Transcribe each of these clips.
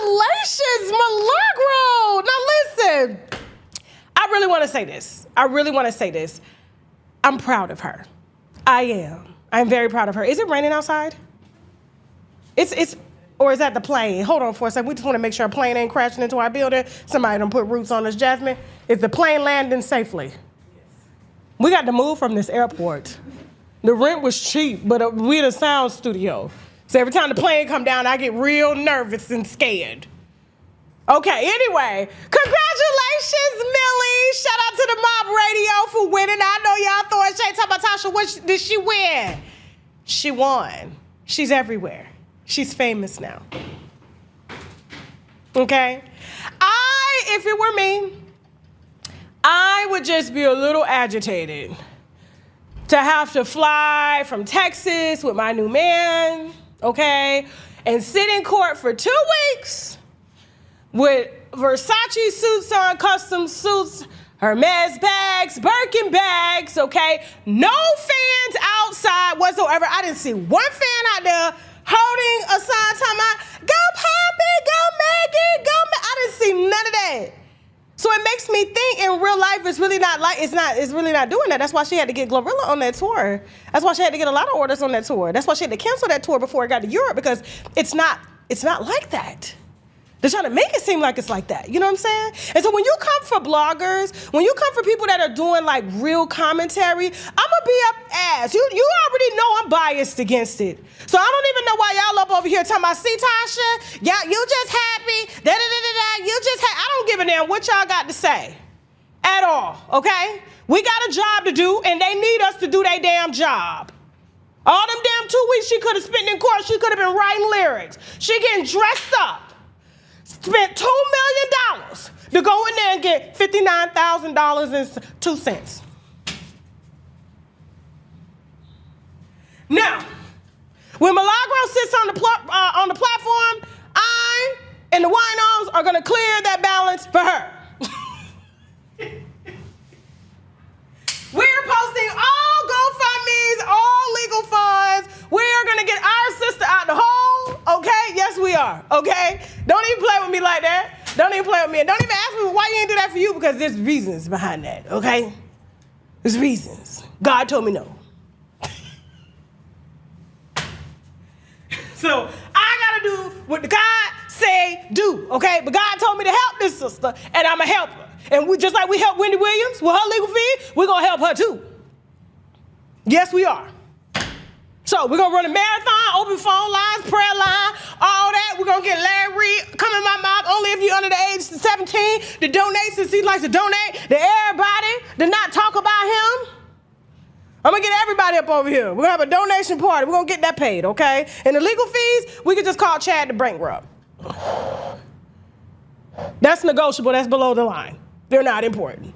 Congratulations, Milagro. Now listen, I really want to say this. I'm proud of her. I am. I'm very proud of her. Is it raining outside? Or is that the plane? Hold on for a second. We just want to make sure a plane ain't crashing into our building. Somebody done put roots on us. Jasmine, is the plane landing safely? Yes. We got to move from this airport. The rent was cheap, but we in a sound studio. So every time the plane come down, I get real nervous and scared. Okay, anyway, congratulations, Millie. Shout out to the Mob Radio for winning. I know y'all throwing shade. Talk about Tasha, what did she win? She won. She's everywhere. She's famous now. Okay? If it were me, I would just be a little agitated to have to fly from Texas with my new man, okay, and sit in court for 2 weeks with Versace suits on, custom suits, Hermes bags, Birkin bags, okay? No fans outside whatsoever. I didn't see one fan out there holding a sign talking about, go Poppy, go Maggie, go I didn't see none of that. So it makes me think in real life it's really not doing that. That's why she had to get Glorilla on that tour. That's why she had to get a lot of orders on that tour. That's why she had to cancel that tour before it got to Europe, because it's not like that. They're trying to make it seem like it's like that. You know what I'm saying? And so when you come for bloggers, when you come for people that are doing like real commentary, I'm gonna be up ass. You already know I'm biased against it. So I don't even know why y'all up over here talking about, see Tasha, yeah, you just happy, da-da-da-da-da, you just I don't give a damn what y'all got to say at all, okay? We got a job to do and they need us to do their damn job. All them damn 2 weeks she could have spent in court, she could have been writing lyrics. She getting dressed up. Spent $2 million to go in there and get $59,000.02. Now, when Milagro sits on the platform, I and the winos are going to clear that balance for her. We're posting all GoFundMes, all legal funds. We are going to get our sister out the hole, okay? Yes, we are, okay? Don't even play with me like that. Don't even play with me. And don't even ask me why you ain't do that for you, because there's reasons behind that, okay? There's reasons. God told me no. So I got to do what God say do, okay? But God told me to help this sister, and I'm going to help her. And just like we helped Wendy Williams with her legal fee, we're going to help her too. Yes, we are. So we're going to run a marathon, open phone lines, prayer line, all that. We're going to get Larry Reed, come in my mouth, only if you're under the age of 17, to donate since he likes to donate, to everybody, to not talk about him. I'm going to get everybody up over here. We're going to have a donation party. We're going to get that paid, okay? And the legal fees, we can just call Chad the bankrupt. That's negotiable. That's below the line. They're not important.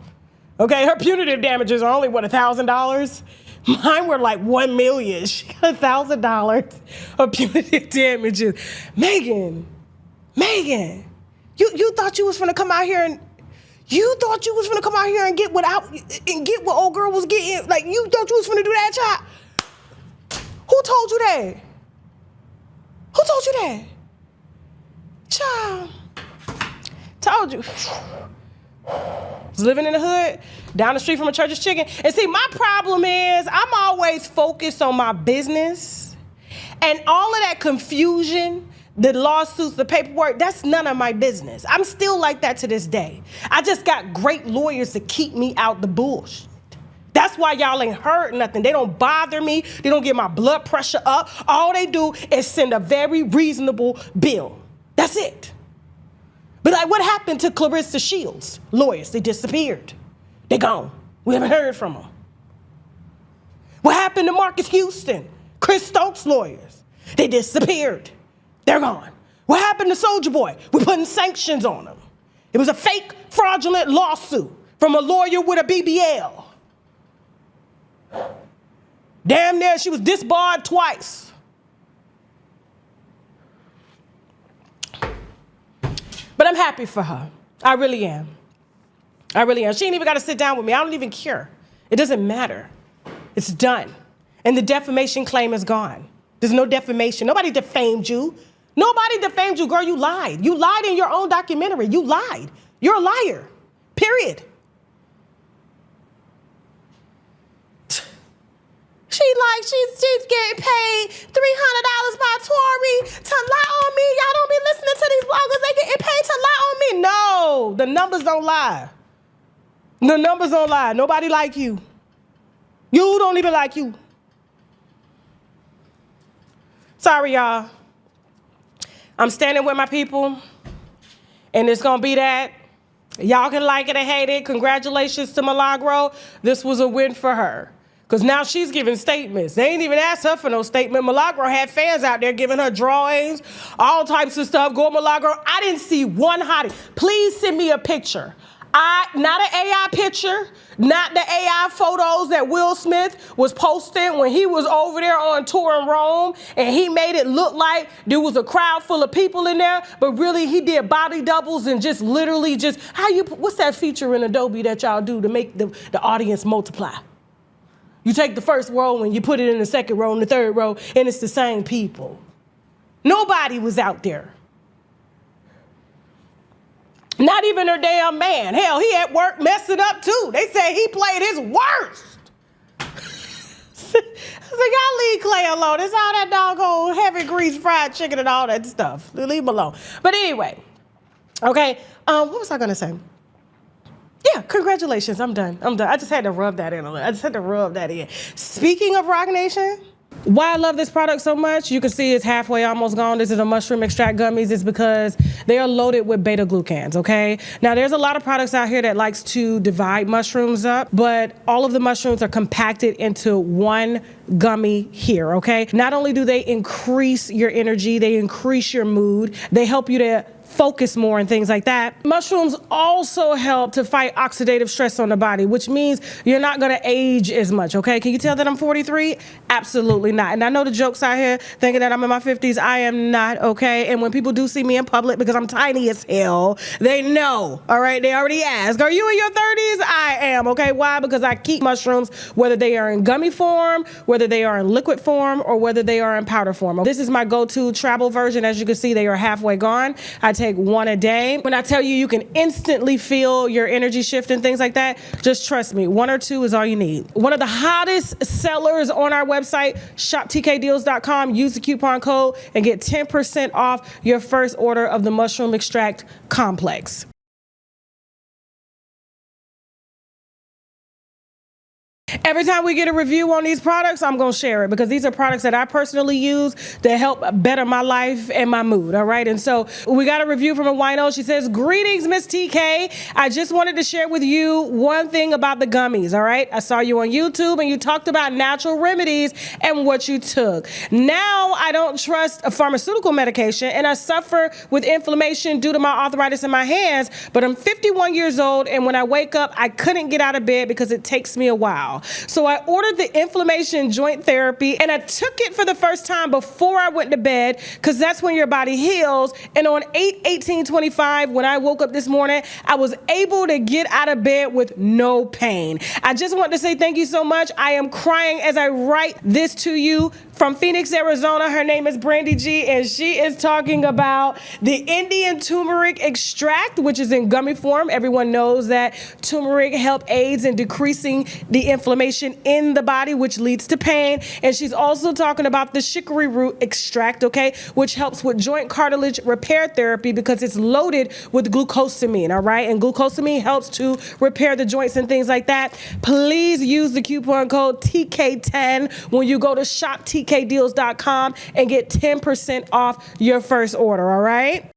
Okay, her punitive damages are only, what, $1,000? Mine were like $1 million. She got $1,000 of punitive damages. Megan, you thought you was gonna come out here and get what old girl was getting? Like, you thought you was gonna do that, child? Who told you that? Who told you that? Child, told you. Was living in the hood, down the street from a Church's Chicken. And see, my problem is I'm always focused on my business. And all of that confusion, the lawsuits, the paperwork, that's none of my business. I'm still like that to this day. I just got great lawyers to keep me out the bullshit. That's why y'all ain't heard nothing. They don't bother me. They don't get my blood pressure up. All they do is send a very reasonable bill. That's it. But like, what happened to Clarissa Shields' lawyers? They disappeared. They gone. We haven't heard from them. What happened to Marcus Houston, Chris Stokes' lawyers? They disappeared. They're gone. What happened to Soulja Boy? We're putting sanctions on him. It was a fake, fraudulent lawsuit from a lawyer with a BBL. Damn near, she was disbarred twice. But I'm happy for her. I really am. She ain't even got to sit down with me. I don't even care. It doesn't matter. It's done. And the defamation claim is gone. There's no defamation. Nobody defamed you. Nobody defamed you, girl. You lied. You lied in your own documentary. You lied. You're a liar. Period. She's getting paid $300 by Tory to lie on me. Y'all don't be listening to these bloggers. They getting paid to lie on me. No, the numbers don't lie. The numbers don't lie. Nobody like you. You don't even like you. Sorry, y'all. I'm standing with my people, and it's gonna be that. Y'all can like it or hate it. Congratulations to Milagro. This was a win for her. Because now she's giving statements. They ain't even asked her for no statement. Milagro had fans out there giving her drawings, all types of stuff. Go Milagro. I didn't see one hottie. Please send me a picture. Not an AI picture, not the AI photos that Will Smith was posting when he was over there on tour in Rome, and he made it look like there was a crowd full of people in there, but really he did body doubles and just literally just, what's that feature in Adobe that y'all do to make the audience multiply? You take the first row and you put it in the second row and the third row, and it's the same people. Nobody was out there. Not even her damn man. Hell, he at work messing up too. They say he played his worst. I said, y'all leave Clay alone. It's all that doggone heavy grease fried chicken and all that stuff. Leave him alone. But anyway, okay, what was I gonna say? Yeah, congratulations, I'm done. I just had to rub that in. Speaking of Rock Nation, why I love this product so much, you can see it's halfway almost gone. This is a mushroom extract gummies. It's because they are loaded with beta glucans, okay? Now, there's a lot of products out here that likes to divide mushrooms up, but all of the mushrooms are compacted into one gummy here, okay? Not only do they increase your energy, they increase your mood, they help you to focus more and things like that. Mushrooms also help to fight oxidative stress on the body, which means you're not gonna age as much, okay? Can you tell that I'm 43? Absolutely not. And I know the jokes out here thinking that I'm in my 50s. I am not, okay? And when people do see me in public, because I'm tiny as hell, they know, all right? They already ask, are you in your 30s? I am, okay? Why? Because I keep mushrooms, whether they are in gummy form, whether they are in liquid form, or whether they are in powder form. This is my go-to travel version. As you can see, they are halfway gone. I take one a day. When I tell you you can instantly feel your energy shift and things like that, just trust me, one or two is all you need. One of the hottest sellers on our website, shoptkdeals.com. Use the coupon code and get 10% off your first order of the mushroom extract complex. Every time we get a review on these products, I'm going to share it because these are products that I personally use to help better my life and my mood, all right? And so we got a review from a wino. She says, greetings, Miss TK. I just wanted to share with you one thing about the gummies, all right? I saw you on YouTube and you talked about natural remedies and what you took. Now I don't trust a pharmaceutical medication and I suffer with inflammation due to my arthritis in my hands, but I'm 51 years old and when I wake up, I couldn't get out of bed because it takes me a while. So I ordered the inflammation joint therapy and I took it for the first time before I went to bed because that's when your body heals. And on 8/18/25, when I woke up this morning, I was able to get out of bed with no pain. I just want to say thank you so much. I am crying as I write this to you from Phoenix, Arizona. Her name is Brandy G, and she is talking about the Indian turmeric extract, which is in gummy form. Everyone knows that turmeric aids in decreasing the inflammation in the body, which leads to pain. And she's also talking about the chicory root extract, okay, which helps with joint cartilage repair therapy because it's loaded with glucosamine, all right? And glucosamine helps to repair the joints and things like that. Please use the coupon code TK10 when you go to shoptkdeals.com and get 10% off your first order, all right?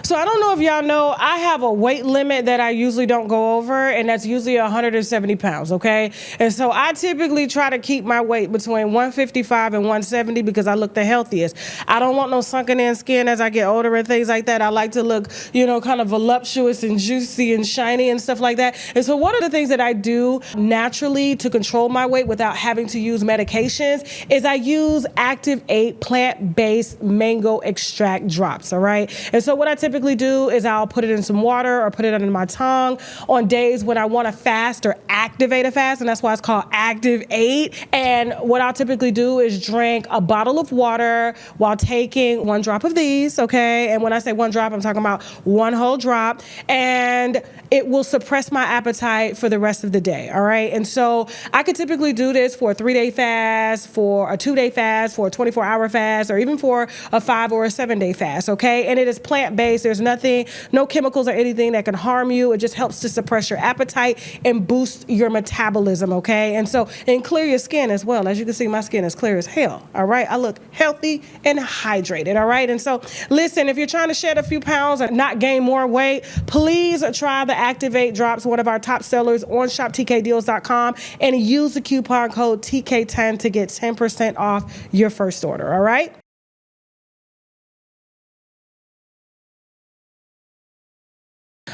So I don't know if y'all know, I have a weight limit that I usually don't go over, and that's usually 170 pounds, okay? And so I typically try to keep my weight between 155 and 170 because I look the healthiest. I don't want no sunken in skin as I get older and things like that. I like to look, you know, kind of voluptuous and juicy and shiny and stuff like that. And so one of the things that I do naturally to control my weight without having to use medications is I use Active 8 plant-based mango extract drops, all right? And so what I typically typically do is I'll put it in some water or put it under my tongue on days when I want to fast or activate a fast, and that's why it's called Activate. And what I'll typically do is drink a bottle of water while taking 1 drop of these, okay? And when I say 1 drop, I'm talking about 1 whole drop, and it will suppress my appetite for the rest of the day, all right? And so I could typically do this for a 3-day fast, for a 2-day fast, for a 24-hour fast, or even for a 5 or a 7-day fast, okay? And it is plant-based. There's nothing, no chemicals or anything that can harm you. It just helps to suppress your appetite and boost your metabolism, okay? And clear your skin as well. As you can see, my skin is clear as hell, all right? I look healthy and hydrated, all right? And so listen, if you're trying to shed a few pounds and not gain more weight, please try the Activate Drops, one of our top sellers on shoptkdeals.com, and use the coupon code TK10 to get 10% off your first order, all right?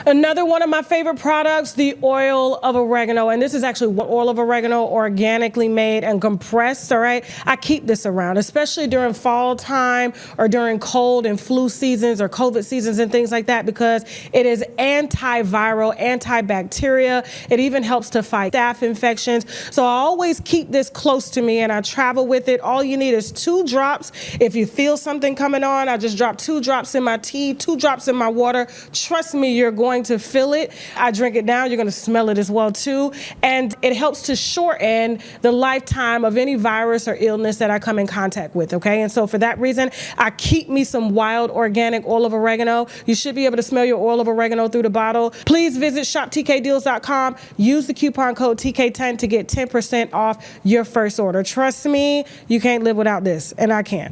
Another one of my favorite products, the oil of oregano. And this is actually oil of oregano, organically made and compressed, all right? I keep this around, especially during fall time or during cold and flu seasons or COVID seasons and things like that, because it is antiviral, antibacterial. It even helps to fight staph infections. So I always keep this close to me and I travel with it. All you need is 2 drops. If you feel something coming on, I just drop 2 drops in my tea, 2 drops in my water. Trust me, you're going to feel it. I drink it down. You're going to smell it as well too. And it helps to shorten the lifetime of any virus or illness that I come in contact with, okay? And so for that reason, I keep me some wild organic oil of oregano. You should be able to smell your oil of oregano through the bottle. Please visit shoptkdeals.com. Use the coupon code TK10 to get 10% off your first order. Trust me, you can't live without this, and I can't.